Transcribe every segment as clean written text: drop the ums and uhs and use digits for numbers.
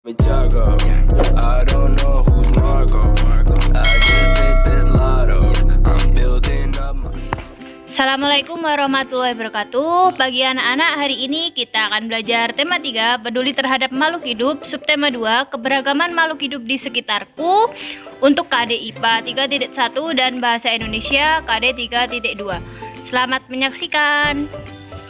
Jago. I don't know who's Marco. I just hit this lotto. I'm building up my... Assalamualaikum warahmatullahi wabarakatuh. Bagi anak-anak, hari ini kita akan belajar tema 3, peduli terhadap makhluk hidup, subtema 2, keberagaman makhluk hidup di sekitarku, untuk KD IPA 3.1 dan Bahasa Indonesia KD 3.2. Selamat menyaksikan.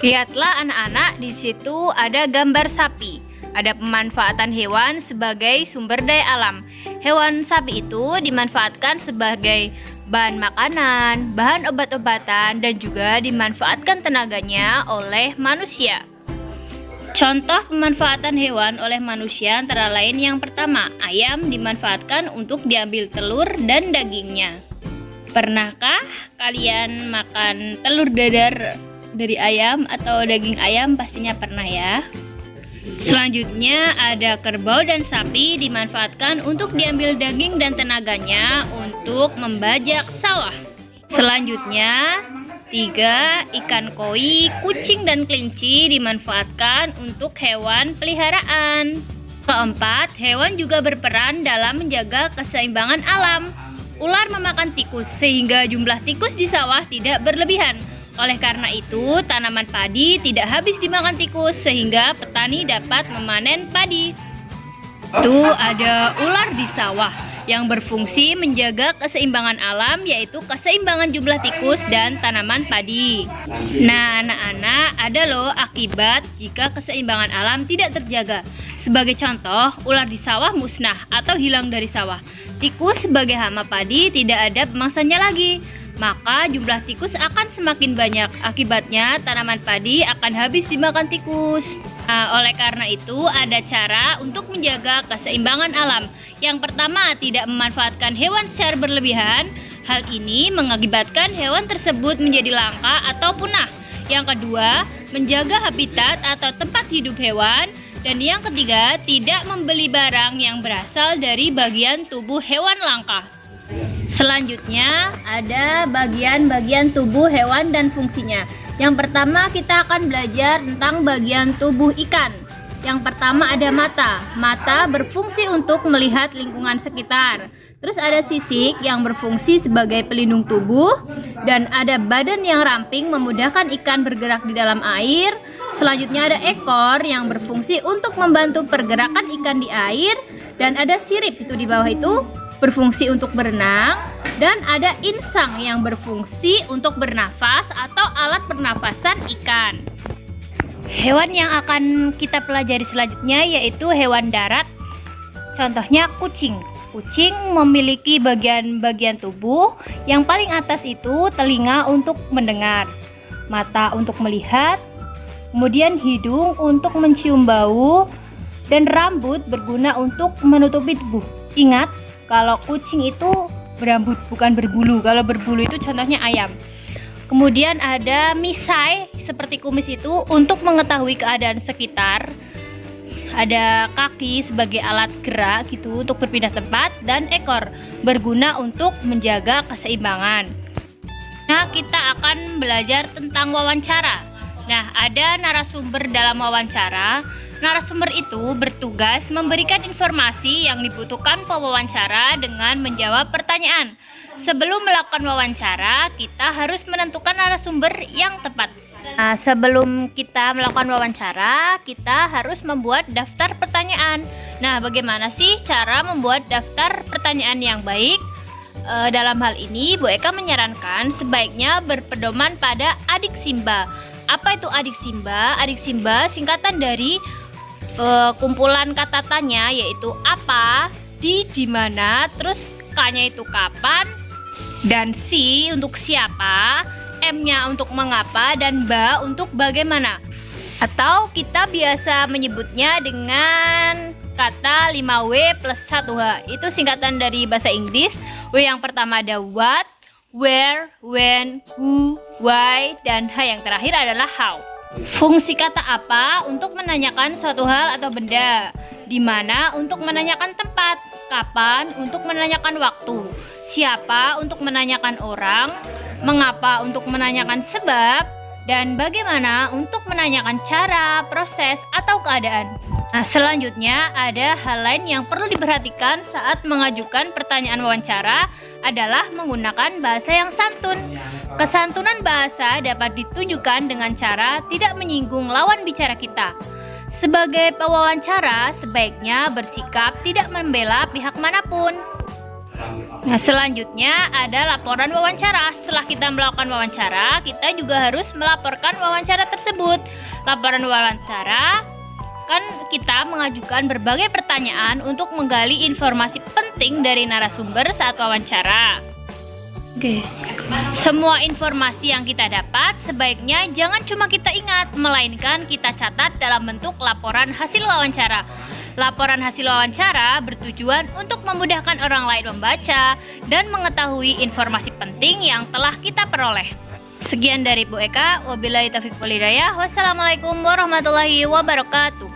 Lihatlah anak-anak, di situ ada gambar sapi. Ada pemanfaatan hewan sebagai sumber daya alam. Hewan sapi itu dimanfaatkan sebagai bahan makanan, bahan obat-obatan, dan juga dimanfaatkan tenaganya oleh manusia. Contoh pemanfaatan hewan oleh manusia antara lain yang pertama, ayam dimanfaatkan untuk diambil telur dan dagingnya. Pernahkah kalian makan telur dadar dari ayam atau daging ayam? Pastinya pernah ya. Selanjutnya ada kerbau dan sapi dimanfaatkan untuk diambil daging dan tenaganya untuk membajak sawah. Selanjutnya 3, ikan koi, kucing dan kelinci dimanfaatkan untuk hewan peliharaan. Keempat, hewan juga berperan dalam menjaga keseimbangan alam. Ular memakan tikus sehingga jumlah tikus di sawah tidak berlebihan. Oleh karena itu, tanaman padi tidak habis dimakan tikus sehingga petani dapat memanen padi. Tuh ada ular di sawah yang berfungsi menjaga keseimbangan alam, yaitu keseimbangan jumlah tikus dan tanaman padi. Nah anak-anak, ada loh akibat jika keseimbangan alam tidak terjaga. Sebagai contoh, ular di sawah musnah atau hilang dari sawah. Tikus sebagai hama padi tidak ada pemangsanya lagi. Maka jumlah tikus akan semakin banyak. Akibatnya tanaman padi akan habis dimakan tikus. Nah, oleh karena itu ada cara untuk menjaga keseimbangan alam. Yang pertama, tidak memanfaatkan hewan secara berlebihan. Hal ini mengakibatkan hewan tersebut menjadi langka atau punah. Yang kedua, menjaga habitat atau tempat hidup hewan. Dan yang ketiga, tidak membeli barang yang berasal dari bagian tubuh hewan langka. Selanjutnya ada bagian-bagian tubuh hewan dan fungsinya. Yang pertama kita akan belajar tentang bagian tubuh ikan. Yang pertama ada mata. Mata berfungsi untuk melihat lingkungan sekitar. Terus ada sisik yang berfungsi sebagai pelindung tubuh. Dan ada badan yang ramping memudahkan ikan bergerak di dalam air. Selanjutnya ada ekor yang berfungsi untuk membantu pergerakan ikan di air. Dan ada sirip itu di bawah itu, berfungsi untuk berenang, dan ada insang yang berfungsi untuk bernafas atau alat pernafasan ikan. Hewan yang akan kita pelajari selanjutnya yaitu hewan darat. Contohnya kucing. Kucing memiliki bagian-bagian tubuh. Yang paling atas itu telinga untuk mendengar, mata untuk melihat, kemudian hidung untuk mencium bau, dan rambut berguna untuk menutupi tubuh. Ingat, kalau kucing itu berambut, bukan berbulu. Kalau berbulu itu contohnya ayam. Kemudian ada misai seperti kumis itu untuk mengetahui keadaan sekitar. Ada kaki sebagai alat gerak gitu untuk berpindah tempat, dan ekor berguna untuk menjaga keseimbangan. Nah, kita akan belajar tentang wawancara. Nah, ada narasumber dalam wawancara. Narasumber itu bertugas memberikan informasi yang dibutuhkan pewawancara dengan menjawab pertanyaan. Sebelum melakukan wawancara, kita harus menentukan narasumber yang tepat. Nah, sebelum kita melakukan wawancara, kita harus membuat daftar pertanyaan. Nah, bagaimana sih cara membuat daftar pertanyaan yang baik? Dalam hal ini, Bu Eka menyarankan sebaiknya berpedoman pada adik Simba. Apa itu adik Simba? Adik Simba singkatan dari kumpulan kata tanya, yaitu apa, di mana, terus K-nya itu kapan, dan si untuk siapa, M-nya untuk mengapa, dan ba untuk bagaimana. Atau kita biasa menyebutnya dengan kata 5W plus 1H. Itu singkatan dari bahasa Inggris. W yang pertama ada what, where, when, who, why, dan H yang terakhir adalah how. Fungsi kata apa untuk menanyakan suatu hal atau benda, di mana untuk menanyakan tempat, kapan untuk menanyakan waktu, siapa untuk menanyakan orang, mengapa untuk menanyakan sebab, dan bagaimana untuk menanyakan cara, proses, atau keadaan. Nah, selanjutnya ada hal lain yang perlu diperhatikan saat mengajukan pertanyaan wawancara adalah menggunakan bahasa yang santun. Kesantunan bahasa dapat ditunjukkan dengan cara tidak menyinggung lawan bicara kita. Sebagai pewawancara, sebaiknya bersikap tidak membela pihak manapun. Nah, selanjutnya ada laporan wawancara. Setelah kita melakukan wawancara, kita juga harus melaporkan wawancara tersebut. Laporan wawancara kan kita mengajukan berbagai pertanyaan untuk menggali informasi penting dari narasumber saat wawancara. Semua informasi yang kita dapat sebaiknya jangan cuma kita ingat, melainkan kita catat dalam bentuk laporan hasil wawancara. Laporan hasil wawancara bertujuan untuk memudahkan orang lain membaca dan mengetahui informasi penting yang telah kita peroleh. Sekian dari Bu Eka, wabillahi taufiq wal hidayah. Wassalamualaikum warahmatullahi wabarakatuh.